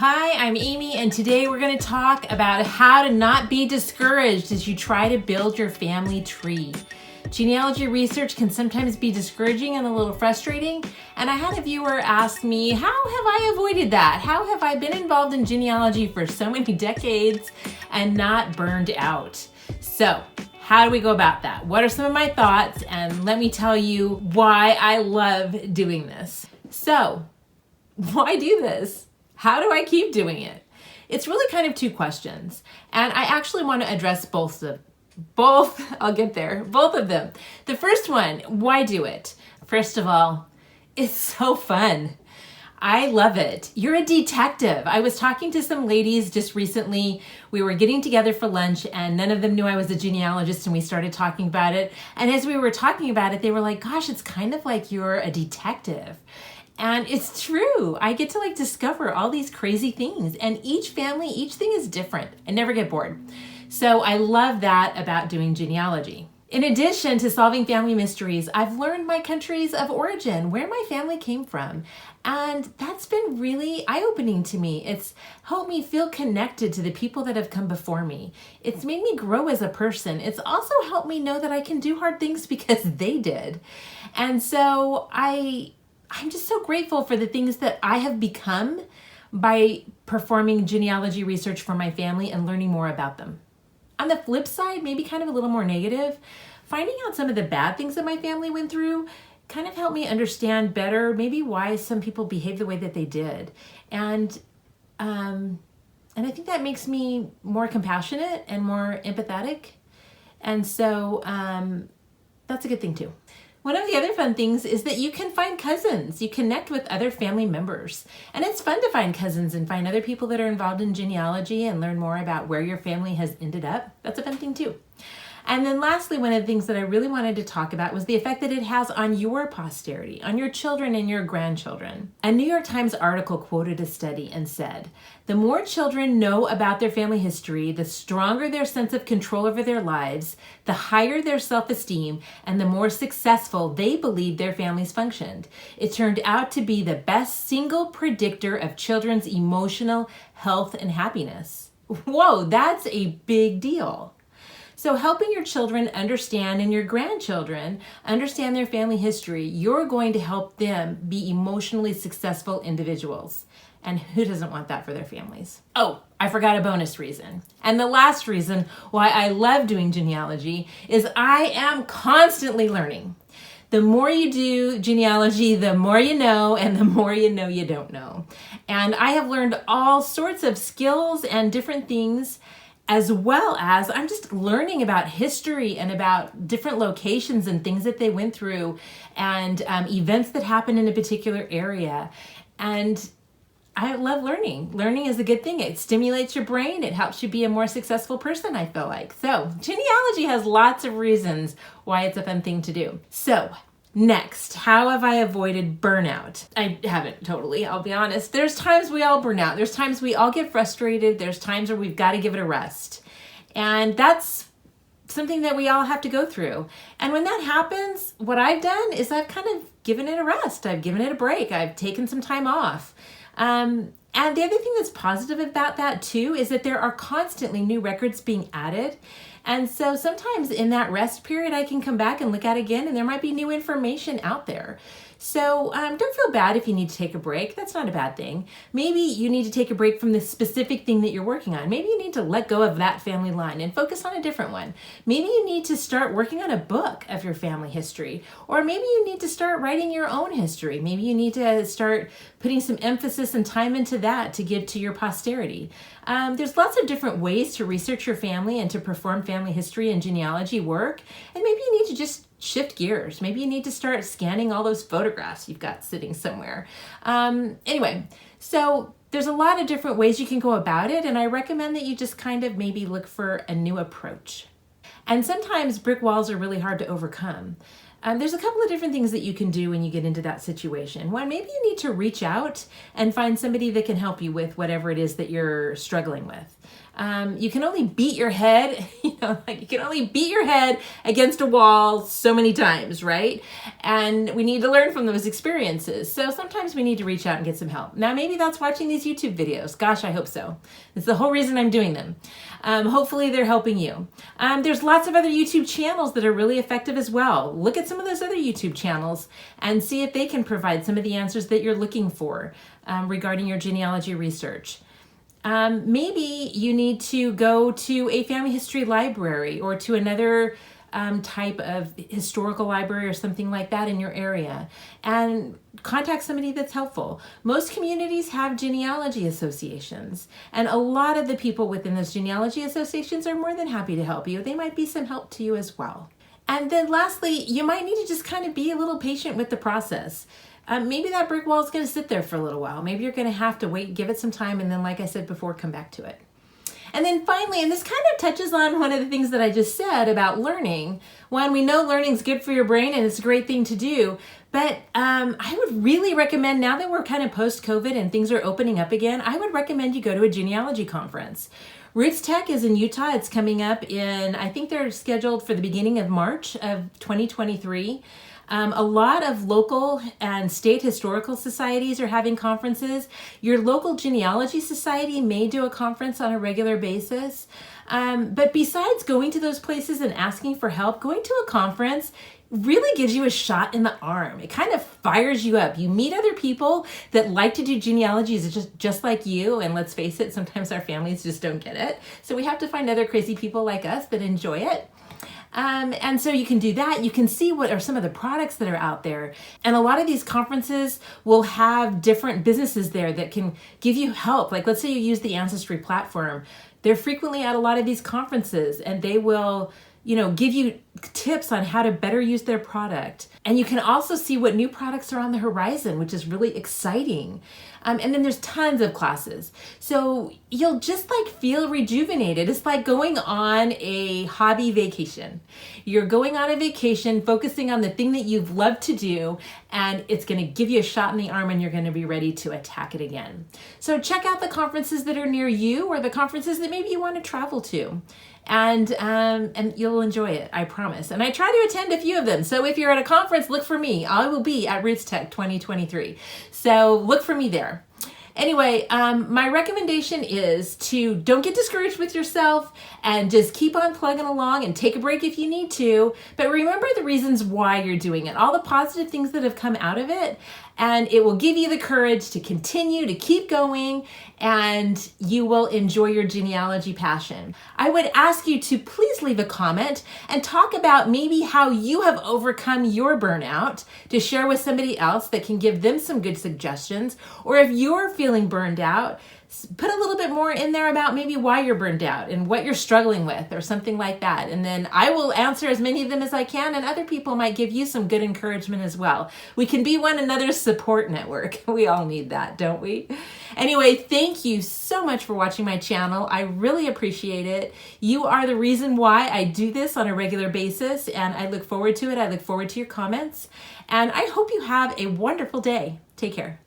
Hi, I'm Aimee, and today we're going to talk about how to not be discouraged as you try to build your family tree. Genealogy research can sometimes be discouraging and a little frustrating, and I had a viewer ask me, how have I avoided that? How have I been involved in genealogy for so many decades and not burned out? So, how do we go about that? What are some of my thoughts? And let me tell you why I love doing this. So, why do this? How do I keep doing it? It's really kind of two questions, and I actually want to address both. I'll get there. Both of them. The first one, why do it? First of all, it's so fun. I love it. You're a detective. I was talking to some ladies just recently. We were getting together for lunch and none of them knew I was a genealogist, and we started talking about it. And as we were talking about it, they were like, gosh, it's kind of like you're a detective. And it's true. I get to discover all these crazy things, and each family, each thing is different. I never get bored. So I love that about doing genealogy. In addition to solving family mysteries, I've learned my countries of origin, where my family came from. And that's been really eye-opening to me. It's helped me feel connected to the people that have come before me. It's made me grow as a person. It's also helped me know that I can do hard things because they did. And so I'm just so grateful for the things that I have become by performing genealogy research for my family and learning more about them. On the flip side, maybe kind of a little more negative, finding out some of the bad things that my family went through kind of helped me understand better maybe why some people behave the way that they did. And I think that makes me more compassionate and more empathetic. And so that's a good thing too. One of the other fun things is that you can find cousins. You connect with other family members. And it's fun to find cousins and find other people that are involved in genealogy and learn more about where your family has ended up. That's a fun thing too. And then lastly, one of the things that I really wanted to talk about was the effect that it has on your posterity, on your children and your grandchildren. A New York Times article quoted a study and said, the more children know about their family history, the stronger their sense of control over their lives, the higher their self-esteem, and the more successful they believe their families functioned. It turned out to be the best single predictor of children's emotional health and happiness. Whoa, that's a big deal. So helping your children understand and your grandchildren understand their family history, you're going to help them be emotionally successful individuals. And who doesn't want that for their families? Oh, I forgot a bonus reason. And the last reason why I love doing genealogy is I am constantly learning. The more you do genealogy, the more you know, and the more you know you don't know. And I have learned all sorts of skills and different things, as well as I'm just learning about history and about different locations and things that they went through and events that happened in a particular area. And I love learning. Learning is a good thing. It stimulates your brain. It helps you be a more successful person, I feel like. So genealogy has lots of reasons why it's a fun thing to do. So next, how have I avoided burnout? I haven't totally, I'll be honest. There's times we all burn out. There's times we all get frustrated. There's times where we've got to give it a rest. And that's something that we all have to go through. And when that happens, what I've done is I've kind of given it a rest. I've given it a break. I've taken some time off. And the other thing that's positive about that too is that there are constantly new records being added. And so sometimes in that rest period, I can come back and look at it again, and there might be new information out there. So don't feel bad if you need to take a break. That's not a bad thing. Maybe you need to take a break from the specific thing that you're working on. Maybe you need to let go of that family line and focus on a different one. Maybe you need to start working on a book of your family history, or maybe you need to start writing your own history. Maybe you need to start putting some emphasis and time into that to give to your posterity. There's lots of different ways to research your family and to perform family history and genealogy work. And maybe you need to just shift gears. Maybe you need to start scanning all those photographs you've got sitting somewhere. Anyway, so there's a lot of different ways you can go about it, and I recommend that you just kind of maybe look for a new approach. And sometimes brick walls are really hard to overcome. There's a couple of different things that you can do when you get into that situation. One, maybe you need to reach out and find somebody that can help you with whatever it is that you're struggling with. You can only beat your head, you can only beat your head against a wall so many times, right? And we need to learn from those experiences. So sometimes we need to reach out and get some help. Now, maybe that's watching these YouTube videos. Gosh, I hope so. It's the whole reason I'm doing them. Hopefully they're helping you. There's lots of other YouTube channels that are really effective as well. Look at some of those other YouTube channels and see if they can provide some of the answers that you're looking for regarding your genealogy research. Maybe you need to go to a family history library or to another type of historical library or something like that in your area and contact somebody that's helpful. Most communities have genealogy associations, and a lot of the people within those genealogy associations are more than happy to help you. They might be some help to you as well. And then lastly, you might need to just kind of be a little patient with the process. Maybe that brick wall is going to sit there for a little while. Maybe you're going to have to wait, give it some time, and then, like I said before, come back to it. And then finally, and this kind of touches on one of the things that I just said about learning. One, we know learning is good for your brain and it's a great thing to do. But I would really recommend, now that we're kind of post-COVID and things are opening up again, I would recommend you go to a genealogy conference. Roots Tech is in Utah. It's coming up in, I think they're scheduled for the beginning of March of 2023. A lot of local and state historical societies are having conferences. Your local genealogy society may do a conference on a regular basis. But besides going to those places and asking for help, going to a conference really gives you a shot in the arm. It kind of fires you up. You meet other people that like to do genealogies just like you. And let's face it, sometimes our families just don't get it. So we have to find other crazy people like us that enjoy it. And so you can do that. You can see what are some of the products that are out there. And a lot of these conferences will have different businesses there that can give you help. Like, let's say you use the Ancestry platform. They're frequently at a lot of these conferences, and they will, give you tips on how to better use their product. And you can also see what new products are on the horizon, which is really exciting. And then there's tons of classes. So you'll just feel rejuvenated. It's like going on a hobby vacation. You're going on a vacation, focusing on the thing that you've loved to do, and it's going to give you a shot in the arm and you're going to be ready to attack it again. So check out the conferences that are near you or the conferences that maybe you want to travel to. And you'll enjoy it, I promise. And I try to attend a few of them. So if you're at a conference, look for me. I will be at Roots Tech 2023. So look for me there. Anyway, my recommendation is to don't get discouraged with yourself and just keep on plugging along and take a break if you need to. But remember the reasons why you're doing it, all the positive things that have come out of it. And it will give you the courage to continue to keep going, and you will enjoy your genealogy passion. I would ask you to please leave a comment and talk about maybe how you have overcome your burnout, to share with somebody else that can give them some good suggestions. Or if you're feeling burned out, put a little bit more in there about maybe why you're burned out and what you're struggling with or something like that. And then I will answer as many of them as I can, and other people might give you some good encouragement as well. We can be one another's support network. We all need that, don't we? Anyway, thank you so much for watching my channel. I really appreciate it. You are the reason why I do this on a regular basis, and I look forward to it. I look forward to your comments, and I hope you have a wonderful day. Take care.